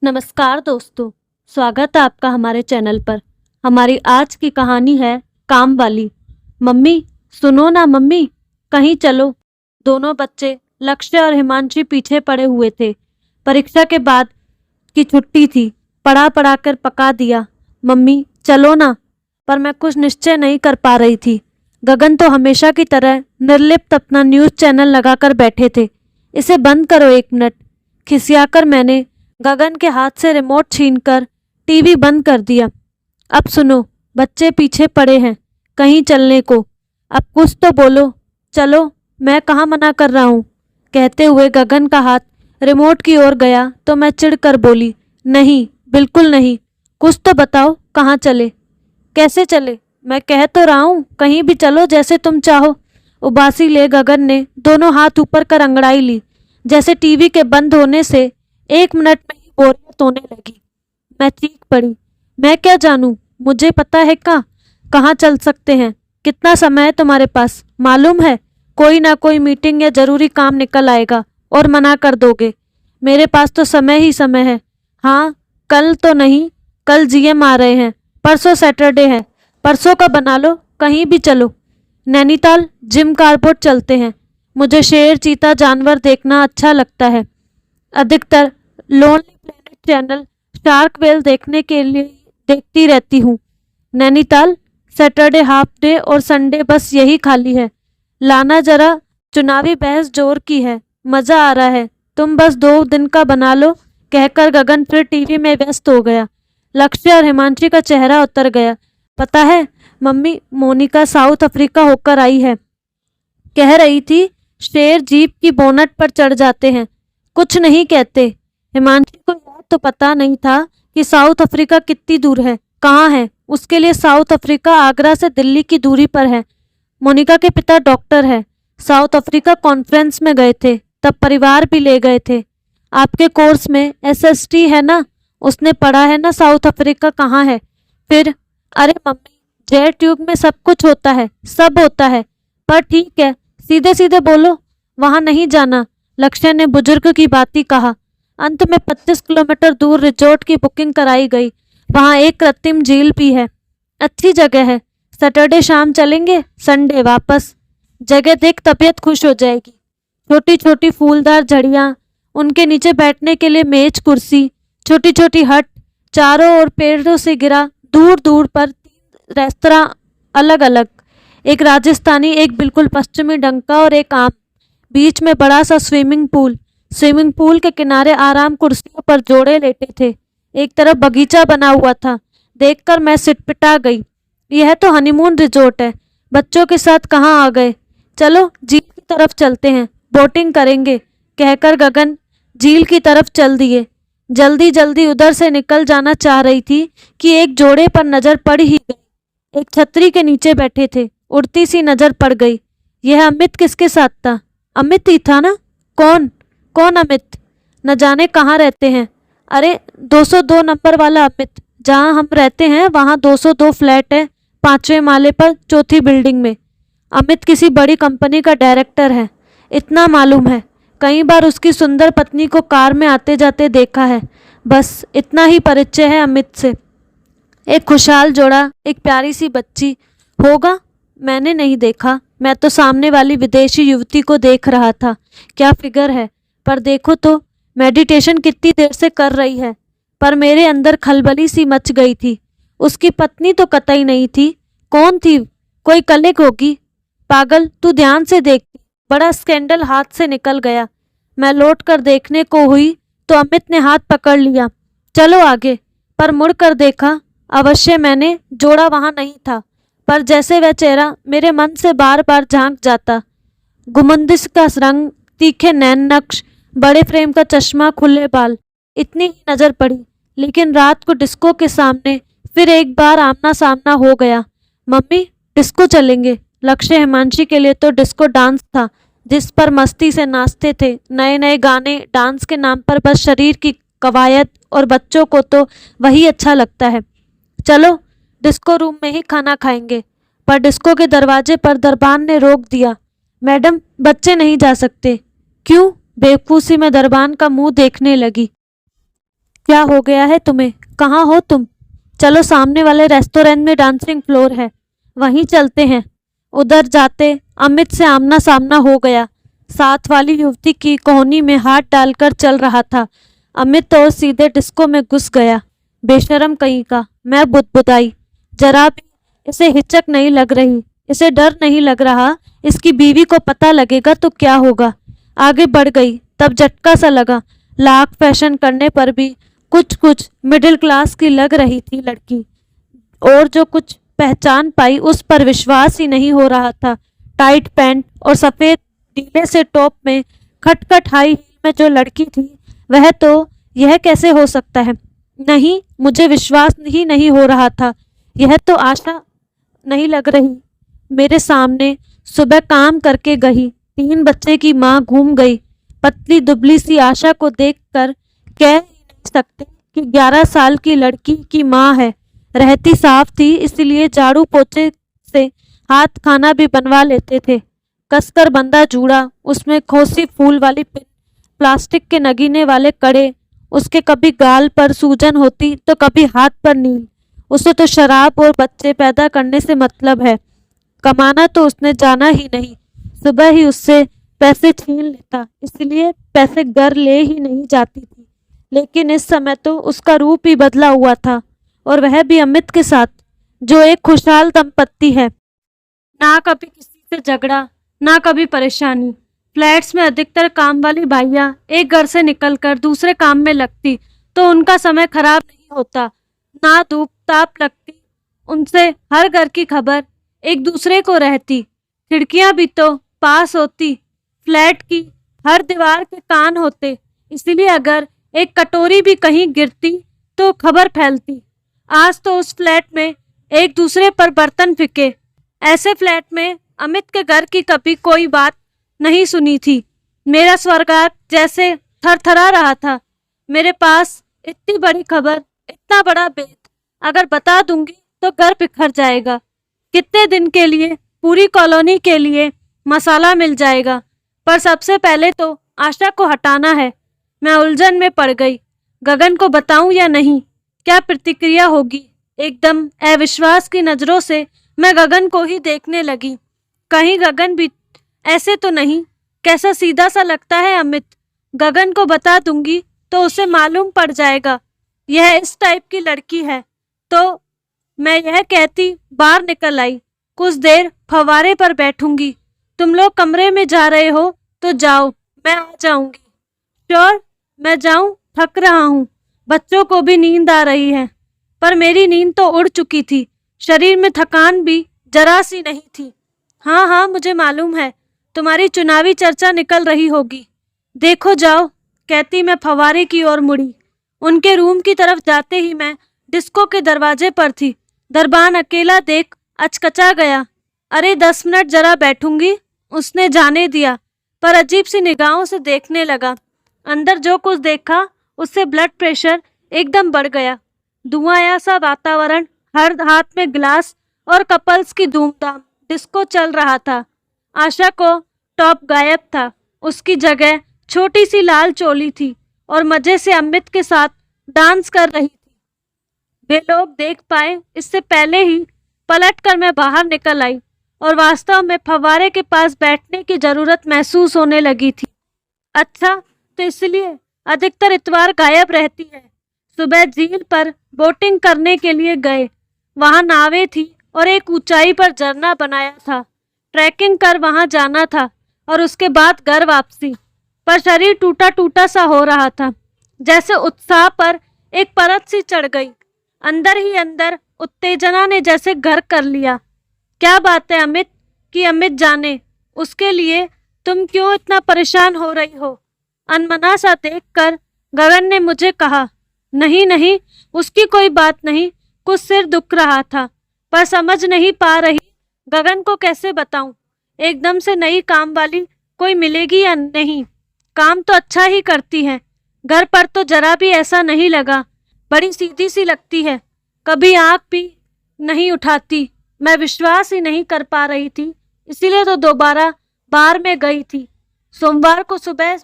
नमस्कार दोस्तों, स्वागत है आपका हमारे चैनल पर। हमारी आज की कहानी है काम वाली। मम्मी सुनो ना मम्मी, कहीं चलो। दोनों बच्चे लक्ष्य और हिमांशी पीछे पड़े हुए थे। परीक्षा के बाद की छुट्टी थी, पढ़ा पढ़ा कर पका दिया। मम्मी चलो ना, पर मैं कुछ निश्चय नहीं कर पा रही थी। गगन तो हमेशा की तरह निर्लिप्त अपना न्यूज़ चैनल लगाकर बैठे थे। इसे बंद करो 1 मिनट, खिसियाकर मैंने गगन के हाथ से रिमोट छीनकर टीवी बंद कर दिया। अब सुनो, बच्चे पीछे पड़े हैं कहीं चलने को। अब कुछ तो बोलो। चलो, मैं कहाँ मना कर रहा हूँ। कहते हुए गगन का हाथ रिमोट की ओर गया तो मैं चिढ़कर बोली, नहीं, बिल्कुल नहीं। कुछ तो बताओ, कहाँ चले? कैसे चले? मैं कह तो रहा हूँ, कहीं भी चलो, जैसे तुम चाहो। उबासी ले गगन ने दोनों हाथ ऊपर कर अंगड़ाई ली। जैसे टीवी के बंद होने से 1 मिनट में ही बोरियत होने लगी। मैं चीख पड़ी, मैं क्या जानूं, मुझे पता है कहाँ चल सकते हैं। कितना समय है तुम्हारे पास, मालूम है? कोई ना कोई मीटिंग या जरूरी काम निकल आएगा और मना कर दोगे। मेरे पास तो समय ही समय है। हाँ, कल तो नहीं, कल जीएम आ रहे हैं, परसों सैटरडे है। परसों का बना लो, कहीं भी चलो। नैनीताल जिम कारपोर्ट चलते हैं। मुझे शेर चीता जानवर देखना अच्छा लगता है। अधिकतर lonely planet channel shark well देखने के लिए देखती रहती हूँ। नैनीताल सैटरडे हाफ डे और संडे बस यही खाली है। लाना जरा, चुनावी बहस जोर की है, मज़ा आ रहा है। तुम बस 2 दिन का बना लो। कहकर गगन फिर टीवी में व्यस्त हो गया। लक्ष्य और हिमांशी का चेहरा उतर गया। पता है मम्मी, मोनिका साउथ अफ्रीका होकर आई है। कह रही थी शेर जीप की बोनट पर चढ़ जाते हैं, कुछ नहीं कहते। हिमांशी को याद तो पता नहीं था कि साउथ अफ्रीका कितनी दूर है, कहाँ है। उसके लिए साउथ अफ्रीका आगरा से दिल्ली की दूरी पर है। मोनिका के पिता डॉक्टर है, साउथ अफ्रीका कॉन्फ्रेंस में गए थे, तब परिवार भी ले गए थे। आपके कोर्स में एसएसटी है ना, उसने पढ़ा है ना साउथ अफ्रीका कहाँ है। फिर अरे मम्मी, जेट ट्यूब में सब कुछ होता है, सब होता है। पर ठीक है, सीधे सीधे बोलो, वहां नहीं जाना। लक्ष्य ने बुजुर्ग की बात ही कहा। अंत में 25 किलोमीटर दूर रिजॉर्ट की बुकिंग कराई गई। वहां एक कृत्रिम झील भी है, अच्छी जगह है। सैटरडे शाम चलेंगे, संडे वापस। जगह देख तबीयत खुश हो जाएगी। छोटी छोटी फूलदार झड़ियाँ, उनके नीचे बैठने के लिए मेज कुर्सी, छोटी छोटी हट, चारों ओर पेड़ों से घिरा। दूर दूर पर 3 रेस्तरां अलग अलग, एक राजस्थानी, एक बिल्कुल पश्चिमी ढंग का और एक आम। बीच में बड़ा सा स्विमिंग पूल। स्विमिंग पूल के किनारे आराम कुर्सियों पर जोड़े लेटे थे। एक तरफ बगीचा बना हुआ था। देखकर मैं सिटपिटा गई। यह तो हनीमून रिजॉर्ट है, बच्चों के साथ कहाँ आ गए। चलो झील की तरफ चलते हैं, बोटिंग करेंगे। कहकर गगन झील की तरफ चल दिए। जल्दी जल्दी उधर से निकल जाना चाह रही थी कि एक जोड़े पर नजर पड़ ही गई। एक छतरी के नीचे बैठे थे, उड़ती सी नजर पड़ गई। यह अमित किसके साथ था? अमित ही था ना? कौन कौन अमित? न जाने कहाँ रहते हैं। अरे 202 नंबर वाला अमित, जहाँ हम रहते हैं वहाँ 202 फ्लैट है, 5वें माले पर, चौथी बिल्डिंग में। अमित किसी बड़ी कंपनी का डायरेक्टर है, इतना मालूम है। कई बार उसकी सुंदर पत्नी को कार में आते जाते देखा है। बस इतना ही परिचय है अमित से। एक खुशहाल जोड़ा, एक प्यारी सी बच्ची होगा। मैंने नहीं देखा, मैं तो सामने वाली विदेशी युवती को देख रहा था। क्या फिगर है, पर देखो तो मेडिटेशन कितनी देर से कर रही है। पर मेरे अंदर खलबली सी मच गई थी। उसकी पत्नी तो कतई नहीं थी। कौन थी? कोई कलीग होगी। पागल, तू ध्यान से देखती, बड़ा स्कैंडल हाथ से निकल गया। मैं लौट कर देखने को हुई तो अमित ने हाथ पकड़ लिया। चलो आगे। पर मुड़कर देखा, अवश्य मैंने, जोड़ा वहां नहीं था। पर जैसे वह चेहरा मेरे मन से बार बार झांक जाता। गुमंदिश का रंग, तीखे नैन नक्श, बड़े फ्रेम का चश्मा, खुले बाल, इतनी ही नजर पड़ी। लेकिन रात को डिस्को के सामने फिर एक बार आमना सामना हो गया। मम्मी डिस्को चलेंगे। लक्ष्य हिमांशी के लिए तो डिस्को डांस था, जिस पर मस्ती से नाचते थे। नए नए गाने, डांस के नाम पर बस शरीर की कवायद, और बच्चों को तो वही अच्छा लगता है। चलो डिस्को रूम में ही खाना खाएंगे। पर डिस्को के दरवाजे पर दरबान ने रोक दिया। मैडम, बच्चे नहीं जा सकते। क्यों? बेवकूफ़ी में दरबान का मुंह देखने लगी। क्या हो गया है तुम्हें? कहाँ हो तुम? चलो सामने वाले रेस्टोरेंट में डांसिंग फ्लोर है, वहीं चलते हैं। उधर जाते अमित से आमना सामना हो गया। साथ वाली युवती की कोहनी में हाथ डालकर चल रहा था। अमित और सीधे डिस्को में घुस गया। बेशरम कहीं का, मैं बुदबुदाई। जरा भी इसे हिचक नहीं लग रही, इसे डर नहीं लग रहा इसकी बीवी को पता लगेगा तो क्या होगा। आगे बढ़ गई तब झटका सा लगा। लाख फैशन करने पर भी कुछ कुछ मिडिल क्लास की लग रही थी लड़की, और जो कुछ पहचान पाई उस पर विश्वास ही नहीं हो रहा था। टाइट पैंट और सफ़ेद ढीले से टॉप में खटखट हाई हील में जो लड़की थी, वह तो यह कैसे हो सकता है? नहीं, मुझे विश्वास ही नहीं हो रहा था। यह तो आशा नहीं लग रही। मेरे सामने सुबह काम करके गई 3 बच्चे की माँ घूम गई। पतली दुबली सी आशा को देखकर कह ही नहीं सकते कि 11 साल की लड़की की माँ है। रहती साफ थी, इसलिए झाड़ू पोछे से हाथ खाना भी बनवा लेते थे। कसकर बंधा जूड़ा, उसमें खोसी फूल वाली पिन, प्लास्टिक के नगीने वाले कड़े। उसके कभी गाल पर सूजन होती तो कभी हाथ पर नील। उसे तो शराब और बच्चे पैदा करने से मतलब है। कमाना तो उसने जाना ही नहीं। सुबह ही उससे पैसे छीन लेता, इसलिए पैसे घर ले ही नहीं जाती थी। लेकिन इस समय तो उसका रूप ही बदला हुआ था, और वह भी अमित के साथ, जो एक खुशहाल दंपत्ति है। ना कभी किसी से झगड़ा, ना कभी परेशानी। फ्लैट्स में अधिकतर काम वाली भाइयाँ एक घर से निकलकर दूसरे काम में लगती तो उनका समय खराब नहीं होता। ना धूप ताप लगती, उनसे हर घर की खबर एक दूसरे को रहती। खिड़कियां भी तो पास होती, फ्लैट की हर दीवार के कान होते, इसलिए अगर एक कटोरी भी कहीं गिरती तो खबर फैलती। आज तो उस फ्लैट में एक दूसरे पर बर्तन फिके। ऐसे फ्लैट में अमित के घर की कभी कोई बात नहीं सुनी थी। मेरा स्वर्गात जैसे थरथरा रहा था। मेरे पास इतनी बड़ी खबर, इतना बड़ा भेद, अगर बता दूंगी तो घर बिखर जाएगा। कितने दिन के लिए, पूरी कॉलोनी के लिए मसाला मिल जाएगा। पर सबसे पहले तो आशा को हटाना है। मैं उलझन में पड़ गई। गगन को बताऊं या नहीं? क्या प्रतिक्रिया होगी? एकदम अविश्वास की नजरों से मैं गगन को ही देखने लगी। कहीं गगन भी ऐसे तो नहीं? कैसा सीधा सा लगता है अमित। गगन को बता दूंगी तो उसे मालूम पड़ जाएगा यह इस टाइप की लड़की है। तो मैं यह कहती बाहर निकल आई। कुछ देर फव्वारे पर बैठूंगी। तुम लोग कमरे में जा रहे हो तो जाओ, मैं आ जाऊंगी। श्योर, मैं जाऊं? थक रहा हूं। बच्चों को भी नींद आ रही है। पर मेरी नींद तो उड़ चुकी थी। शरीर में थकान भी जरा सी नहीं थी। हाँ हाँ, मुझे मालूम है तुम्हारी चुनावी चर्चा निकल रही होगी। देखो जाओ, कहती मैं फव्वारे की ओर मुड़ी। उनके रूम की तरफ जाते ही मैं डिस्को के दरवाजे पर थी। दरबान अकेला देख अचकचा गया। अरे 10 मिनट जरा बैठूंगी, उसने जाने दिया, पर अजीब सी निगाहों से देखने लगा। अंदर जो कुछ देखा उससे ब्लड प्रेशर एकदम बढ़ गया। धुआं सा वातावरण, हर हाथ में गिलास और कपल्स की धूमधाम। डिस्को चल रहा था। आशा को टॉप गायब था। उसकी जगह छोटी सी लाल चोली थी और मजे से अमित के साथ डांस कर रही थी। वे लोग देख पाए इससे पहले ही पलटकर मैं बाहर निकल आई और वास्तव में फव्वारे के पास बैठने की जरूरत महसूस होने लगी थी। अच्छा, तो इसलिए अधिकतर इतवार गायब रहती है। सुबह झील पर बोटिंग करने के लिए गए। वहां नावें थी और एक ऊंचाई पर झरना बनाया था। ट्रैकिंग कर वहां जाना था और उसके बाद घर वापसी। पर शरीर टूटा टूटा सा हो रहा था, जैसे उत्साह पर एक परत सी चढ़ गई। अंदर ही अंदर उत्तेजना ने जैसे घर कर लिया। क्या बात है अमित, कि अमित जाने, उसके लिए तुम क्यों इतना परेशान हो रही हो? अनमना सा देखकर गगन ने मुझे कहा। नहीं नहीं, उसकी कोई बात नहीं, कुछ सिर दुख रहा था। पर समझ नहीं पा रही गगन को कैसे बताऊं। एकदम से नई काम वाली कोई मिलेगी या नहीं? काम तो अच्छा ही करती है। घर पर तो जरा भी ऐसा नहीं लगा। बड़ी सीधी सी लगती है, कभी आंख भी नहीं उठाती। मैं विश्वास ही नहीं कर पा रही थी, इसीलिए तो दोबारा बार में गई थी। सोमवार को सुबह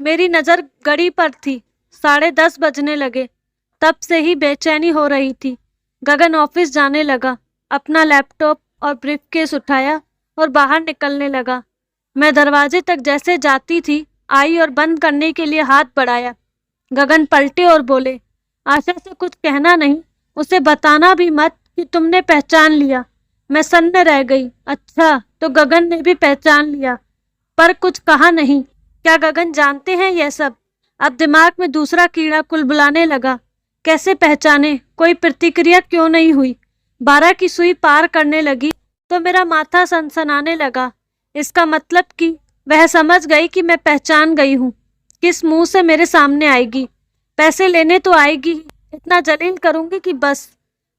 मेरी नज़र घड़ी पर थी। 10:30 बजने लगे। तब से ही बेचैनी हो रही थी। गगन ऑफिस जाने लगा, अपना लैपटॉप और ब्रीफकेस उठाया और बाहर निकलने लगा। मैं दरवाजे तक जैसे जाती थी, आई और बंद करने के लिए हाथ बढ़ाया। गगन पलटे और बोले, आशा से कुछ कहना नहीं, उसे बताना भी मत कि तुमने पहचान लिया। मैं सन्न रह गई। अच्छा, तो गगन ने भी पहचान लिया, पर कुछ कहा नहीं। क्या गगन जानते हैं यह सब? अब दिमाग में दूसरा कीड़ा कुलबुलाने लगा। कैसे पहचाने? कोई प्रतिक्रिया क्यों नहीं हुई? 12 की सुई पार करने लगी तो मेरा माथा सनसनाने लगा। इसका मतलब कि वह समझ गई कि मैं पहचान गई हूँ। किस मुंह से मेरे सामने आएगी? पैसे लेने तो आएगी ही, इतना जलील करूंगी कि बस।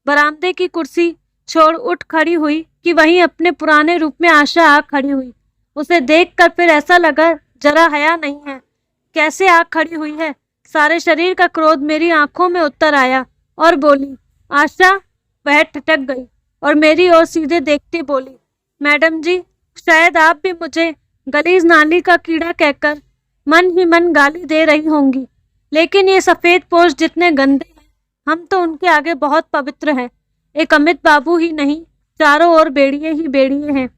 बरामदे की कुर्सी छोड़ उठ खड़ी हुई कि वहीं अपने पुराने रूप में आशा आ खड़ी हुई। उसे देखकर फिर ऐसा लगा जरा हया नहीं है। कैसे आ खड़ी हुई है? सारे शरीर का क्रोध मेरी आंखों में उतर आया और बोली, आशा। वह ठिठक गई और मेरी ओर सीधे देखती बोली, मैडम जी, शायद आप भी मुझे गलीज नाली का कीड़ा कहकर मन ही मन गाली दे रही होंगी, लेकिन ये सफेद पोश जितने गंदे हैं, हम तो उनके आगे बहुत पवित्र हैं। एक अमित बाबू ही नहीं, चारों ओर बेड़िए ही बेड़िए हैं,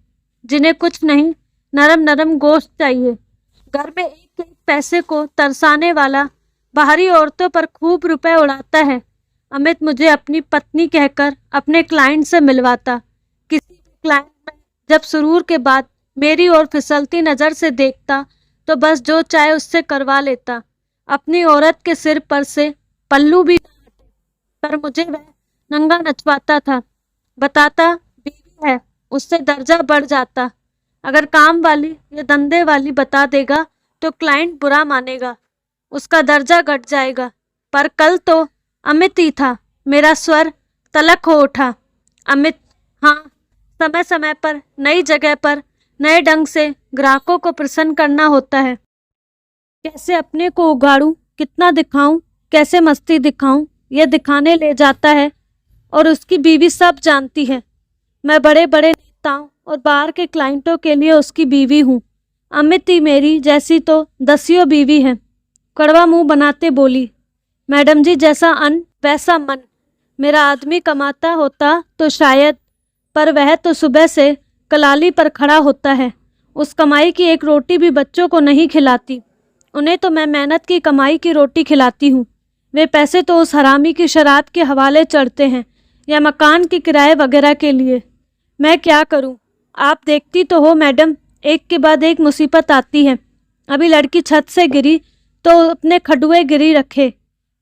जिन्हें कुछ नहीं, नरम नरम गोश्त चाहिए। घर में एक एक पैसे को तरसाने वाला बाहरी औरतों पर खूब रुपए उड़ाता है। अमित मुझे अपनी पत्नी कहकर अपने क्लाइंट से मिलवाता। किसी भी क्लाइंट में जब सुरूर के बाद मेरी ओर फिसलती नज़र से देखता तो बस जो चाहे उससे करवा लेता। अपनी औरत के सिर पर से पल्लू भी न हटे, पर मुझे वह नंगा नचवाता था। बताता बीवी है, उससे दर्जा बढ़ जाता। अगर काम वाली या धंधे वाली बता देगा तो क्लाइंट बुरा मानेगा, उसका दर्जा घट जाएगा। पर कल तो अमित ही था। मेरा स्वर तलक हो उठा। अमित, हाँ, समय समय पर नई जगह पर नए ढंग से ग्राहकों को प्रसन्न करना होता है। कैसे अपने को उगाड़ूं, कितना दिखाऊं, कैसे मस्ती दिखाऊं, यह दिखाने ले जाता है और उसकी बीवी सब जानती है। मैं बड़े बड़े नेताओं और बाहर के क्लाइंटों के लिए उसकी बीवी हूँ। अमित ही मेरी जैसी तो दसियों बीवी हैं। कड़वा मुंह बनाते बोली, मैडम जी, जैसा अन्न वैसा मन। मेरा आदमी कमाता होता तो शायद, पर वह तो सुबह से कलाली पर खड़ा होता है। उस कमाई की एक रोटी भी बच्चों को नहीं खिलाती। उन्हें तो मैं मेहनत की कमाई की रोटी खिलाती हूँ। वे पैसे तो उस हरामी की शराब के हवाले चढ़ते हैं या मकान के किराए वगैरह के लिए। मैं क्या करूँ? आप देखती तो हो मैडम, एक के बाद एक मुसीबत आती है। अभी लड़की छत से गिरी तो अपने खडुए गिरी रखे,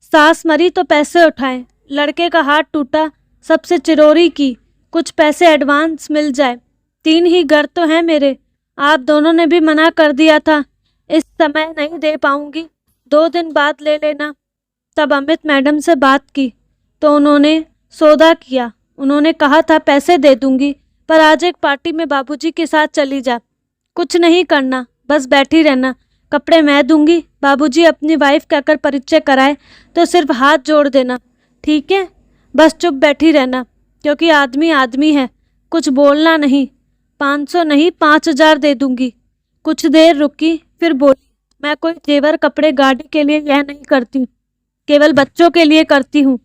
सास मरी तो पैसे उठाए, लड़के का हाथ टूटा, सबसे चिरोरी की, कुछ पैसे एडवांस मिल जाए। 3 ही घर तो हैं मेरे। आप दोनों ने भी मना कर दिया था, इस समय नहीं दे पाऊंगी, 2 दिन बाद ले लेना। तब अमित मैडम से बात की तो उन्होंने सौदा किया। उन्होंने कहा था पैसे दे दूंगी, पर आज एक पार्टी में बाबूजी के साथ चली जा। कुछ नहीं करना, बस बैठी रहना, कपड़े मैं दूंगी। बाबूजी अपनी वाइफ कहकर परिचय कराए तो सिर्फ हाथ जोड़ देना, ठीक है? बस चुप बैठी रहना, क्योंकि आदमी आदमी है, कुछ बोलना नहीं। 500 नहीं 5000 दे दूंगी। कुछ देर रुकी, फिर बोली, मैं कोई जेवर कपड़े गाड़ी के लिए यह नहीं करती, केवल बच्चों के लिए करती हूँ।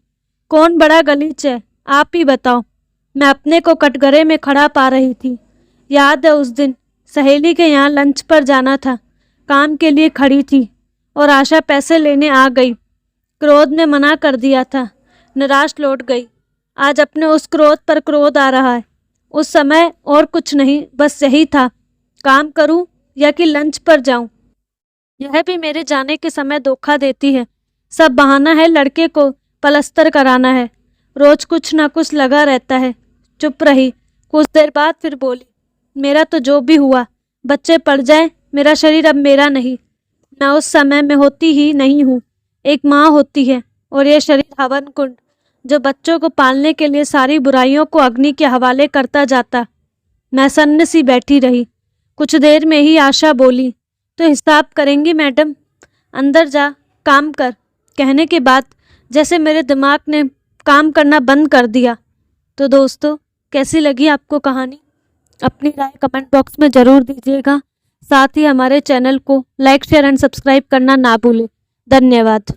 कौन बड़ा गलीच है, आप ही बताओ। मैं अपने को कटघरे में खड़ा पा रही थी। याद है उस दिन सहेली के यहाँ लंच पर जाना था, काम के लिए खड़ी थी और आशा पैसे लेने आ गई। क्रोध ने मना कर दिया था, निराश लौट गई। आज अपने उस क्रोध पर क्रोध आ रहा है। उस समय और कुछ नहीं, बस यही था, काम करूं या कि लंच पर जाऊं। यह भी मेरे जाने के समय धोखा देती है। सब बहाना है, लड़के को पलस्तर कराना है। रोज कुछ ना कुछ लगा रहता है। चुप रही। कुछ देर बाद फिर बोली, मेरा तो जो भी हुआ, बच्चे पड़ जाए, मेरा शरीर अब मेरा नहीं। मैं उस समय में होती ही नहीं हूँ। एक माँ होती है और ये शरीर हवन कुंड, जो बच्चों को पालने के लिए सारी बुराइयों को अग्नि के हवाले करता जाता। मैं सन्न सी बैठी रही। कुछ देर में ही आशा बोली, तो हिसाब करेंगी मैडम? अंदर जा, काम कर। कहने के बाद जैसे मेरे दिमाग ने काम करना बंद कर दिया। तो दोस्तों, कैसी लगी आपको कहानी? अपनी राय कमेंट बॉक्स में ज़रूर दीजिएगा। साथ ही हमारे चैनल को लाइक, शेयर एंड सब्सक्राइब करना ना भूलें। धन्यवाद।